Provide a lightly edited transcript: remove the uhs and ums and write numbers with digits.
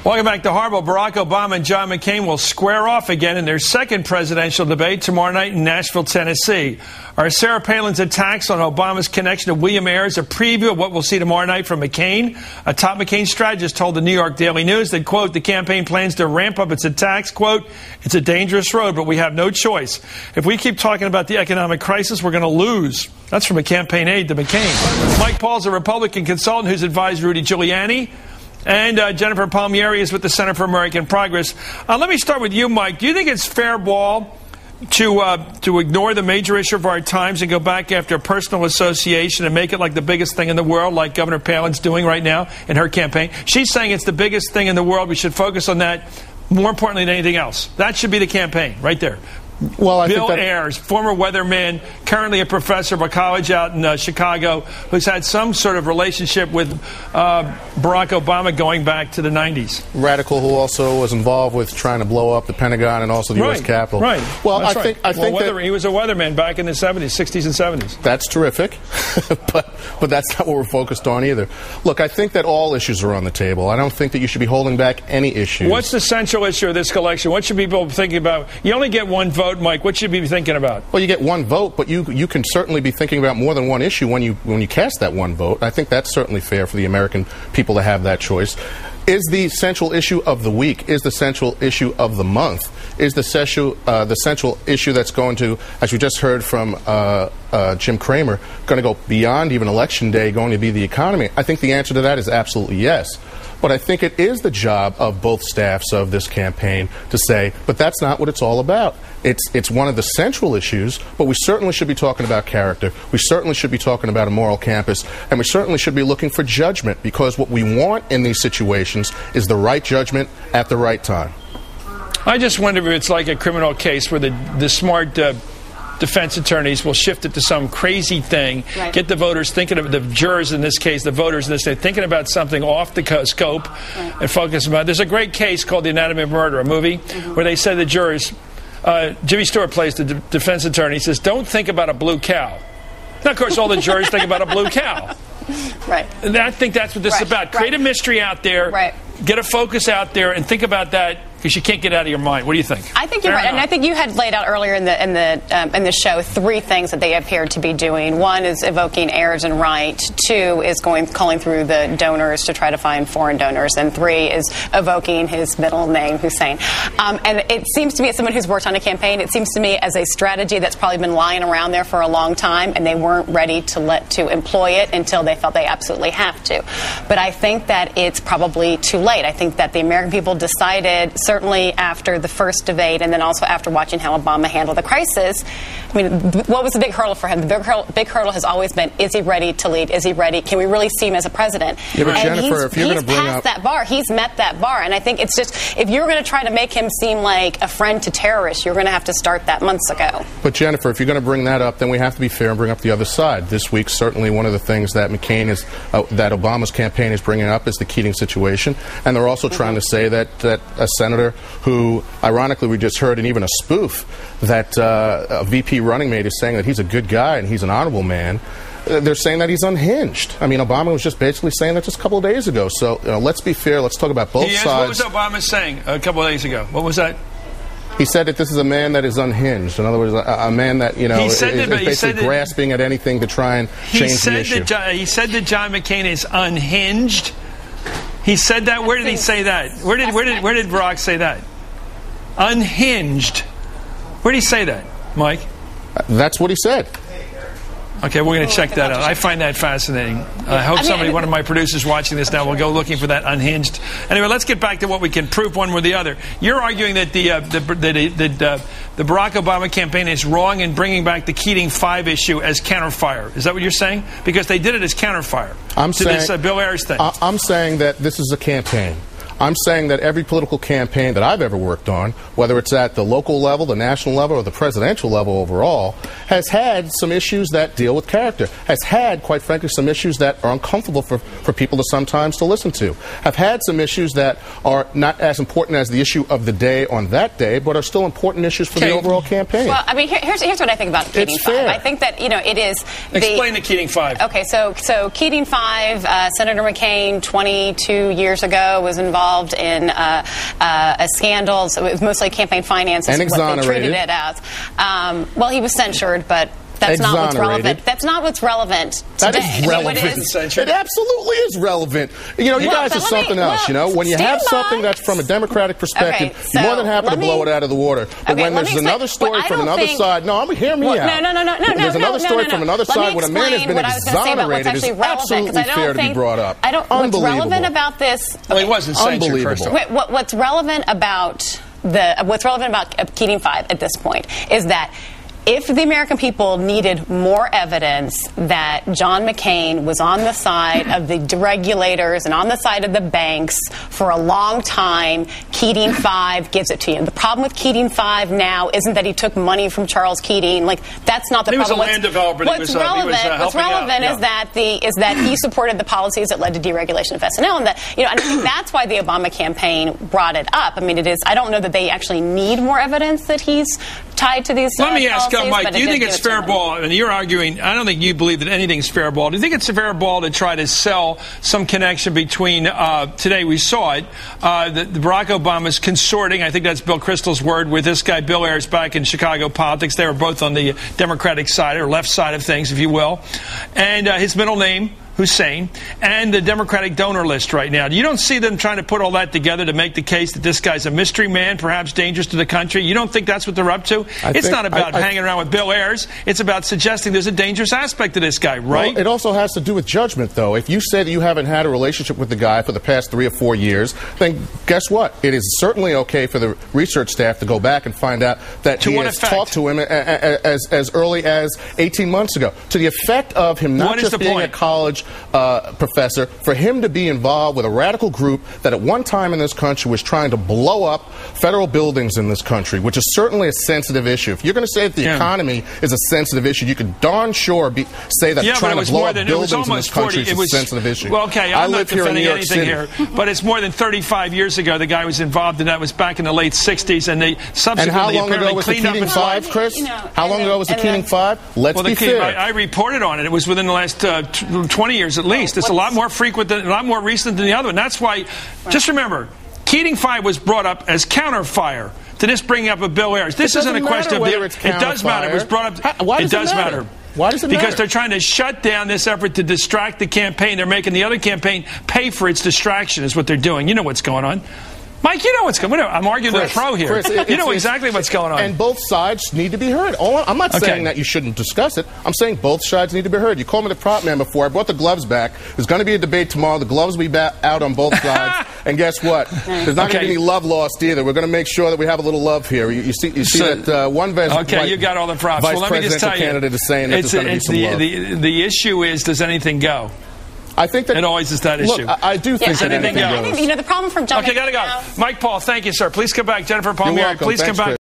Welcome back to Horrible. Barack Obama and John McCain will square off again in their second presidential debate tomorrow night in Nashville, Tennessee. Are Sarah Palin's attacks on Obama's connection to William Ayers a preview of what we'll see tomorrow night from McCain? A top McCain strategist told the New York Daily News that, quote, the campaign plans to ramp up its attacks. Quote, it's a dangerous road, but we have no choice. If we keep talking about the economic crisis, we're going to lose. That's from a campaign aide to McCain. Mike Paul's a Republican consultant who's advised Rudy Giuliani. And Jennifer Palmieri is with the Center for American Progress. Let me start with you, Mike. Do you think it's fair ball to ignore the major issue of our times and go back after a personal association and make it like the biggest thing in the world, like Governor Palin's doing right now in her campaign? She's saying it's the biggest thing in the world. We should focus on that more importantly than anything else. That should be the campaign right there. Well, Bill Ayers, former weatherman, currently a professor of a college out in Chicago, who's had some sort of relationship with Barack Obama going back to the 90s. Radical who also was involved with trying to blow up the Pentagon and also the U.S. Capitol. Right. Well, I think that he was a weatherman back in the 70s, 60s, and 70s. That's terrific, but that's not what we're focused on either. Look, I think that all issues are on the table. I don't think that you should be holding back any issues. What's the central issue of this election? What should people be thinking about? You only get one vote. Mike, what should you be thinking about? Well, you get one vote, but you can certainly be thinking about more than one issue when you cast that one vote. I think that's certainly fair for the American people to have that choice. Is the central issue of the week, is the central issue of the month, is the central issue that's going to, as we just heard from Jim Cramer, going to go beyond even Election Day, going to be the economy? I think the answer to that is absolutely yes. But I think it is the job of both staffs of this campaign to say, but that's not what it's all about. It's one of the central issues, but we certainly should be talking about character. We certainly should be talking about a moral campus, and we certainly should be looking for judgment, because what we want in these situations is the right judgment at the right time. I just wonder if it's like a criminal case where the smart defense attorneys will shift it to some crazy thing, right. Get the voters thinking of the jurors in this case, the voters in this case, thinking about something off the scope, right. And focus about. There's a great case called The Anatomy of Murder, a movie, where they said the jurors, Jimmy Stewart plays the defense attorney, says, don't think about a blue cow. Now, of course, all the jurors think about a blue cow. Right. And I think that's what this is about. Create a mystery out there, right. Get a focus out there, and think about that, because you can't get out of your mind. What do you think? I think you're right, and I think you had laid out earlier in the show three things that they appear to be doing. One is evoking Ayers and Wright. Two is calling through the donors to try to find foreign donors, and three is evoking his middle name, Hussein. And it seems to me, as someone who's worked on a campaign, it seems to me as a strategy that's probably been lying around there for a long time, and they weren't ready to employ it until they felt they absolutely have to. But I think that it's probably too late. I think that the American people decided, certainly after the first debate and then also after watching how Obama handled the crisis, I mean, what was the big hurdle for him? The big hurdle has always been, is he ready to lead? Is he ready? Can we really see him as a president? Yeah, but Jennifer, if you're going to bring up that bar, he's met that bar. And I think it's just, if you're going to try to make him seem like a friend to terrorists, you're going to have to start that months ago. But Jennifer, if you're going to bring that up, then we have to be fair and bring up the other side. This week, certainly one of the things that that Obama's campaign is bringing up is the Keating situation. And they're also trying to say that a senator who, ironically, we just heard in even a spoof that a VP running mate is saying that he's a good guy and he's an honorable man. They're saying that he's unhinged. I mean, Obama was just basically saying that just a couple of days ago. So let's be fair. Let's talk about both sides. What was Obama saying a couple of days ago? What was that? He said that this is a man that is unhinged. In other words, a man that, is basically grasping at anything to try and change the issue. He said that John McCain is unhinged. He said that. Where did he say that? Where did Barack say that? Unhinged. Where did he say that, Mike? That's what he said. Okay, we're going to check that out. I find that fascinating. I hope one of my producers watching this now will go looking for that unhinged. Anyway, let's get back to what we can prove one way or the other. You're arguing that the Barack Obama campaign is wrong in bringing back the Keating 5 issue as counterfire. Is that what you're saying? Because they did it as counterfire to this Bill Ayers thing. I'm saying that this is a campaign. I'm saying that every political campaign that I've ever worked on, whether it's at the local level, the national level, or the presidential level overall, has had some issues that deal with character, has had, quite frankly, some issues that are uncomfortable for people to sometimes to listen to, have had some issues that are not as important as the issue of the day on that day, but are still important issues for the overall campaign. Well, I mean, here's what I think about Keating 5. I think that, it is... Explain the Keating 5. Okay, so Keating 5, Senator McCain, 22 years ago, was involved involved in a scandal. So it was mostly campaign finance, is what they treated it as. Well, he was censured, but that's not what's relevant. That's not what's relevant today. That is relevant. It absolutely is relevant. You know, you guys are something else. You know, when you have something that's from a Democratic perspective, you're more than happy to blow it out of the water. But when there's another story from another side, hear me out. No. There's another story from another side when a man has been exonerated. It's absolutely fair to be brought up. What's relevant about this? Well, he wasn't censured, first of all. What's relevant about Keating 5 at this point is that if the American people needed more evidence that John McCain was on the side of the deregulators and on the side of the banks for a long time, Keating 5 gives it to you. The problem with Keating 5 now isn't that he took money from Charles Keating. Like, that's not the problem. He was a land developer. What's relevant is that he supported the policies that led to deregulation of S&L, and that, you know, and I think that's why the Obama campaign brought it up. I mean, I don't know that they actually need more evidence that he's tied to these. Let me ask Mike, do you think it's fair ball? And you're arguing, I don't think you believe that anything's fair ball. Do you think it's a fair ball to try to sell some connection between, today we saw it, the Barack Obama's consorting, I think that's Bill Kristol's word, with this guy Bill Ayers back in Chicago politics. They were both on the Democratic side, or left side of things, if you will. And his middle name, Hussein, and the Democratic donor list right now. You don't see them trying to put all that together to make the case that this guy's a mystery man, perhaps dangerous to the country? You don't think that's what they're up to? It's not about hanging around with Bill Ayers. It's about suggesting there's a dangerous aspect to this guy, right? Well, it also has to do with judgment, though. If you say that you haven't had a relationship with the guy for the past 3 or 4 years, then guess what? It is certainly okay for the research staff to go back and find out that he has talked to him as early as 18 months ago. To the effect of him not just being a college professor, for him to be involved with a radical group that at one time in this country was trying to blow up federal buildings in this country, which is certainly a sensitive issue. If you're going to say that the economy is a sensitive issue, you can darn sure say that trying to blow up buildings in this country is a sensitive issue. Well, okay, I'm not defending anything here, but it's more than 35 years ago the guy was involved in that. Was back in the late 60s, and they subsequently apparently cleaned up. And how long ago was the Keating 5, Chris? How long ago was the Keating 5? Let's be fair. I reported on it. It was within the last 20 years at least. It's a lot more frequent, a lot more recent than the other one. That's why, just remember, Keating 5 was brought up as counterfire to this bringing up of Bill Ayers. This isn't a question of it does matter. It was brought up. It does matter. Why does it matter? Because they're trying to shut down this effort to distract the campaign. They're making the other campaign pay for its distraction, is what they're doing. You know what's going on. Mike, you know what's going on. I'm arguing the pro here. You know exactly what's going on. And both sides need to be heard. I'm not saying that you shouldn't discuss it. I'm saying both sides need to be heard. You called me the prop man before. I brought the gloves back. There's going to be a debate tomorrow. The gloves will be out on both sides. And guess what? There's not going to be any love lost either. We're going to make sure that we have a little love here. You see that one you got all the props. vice presidential candidate is saying that there's going to be some love. The issue is, does anything go? I think that it always is that issue. I do think that anything goes. I think, the problem from jumping. Okay, gotta go. Mike Paul, thank you, sir. Please come back. Jennifer Palmieri, please come back.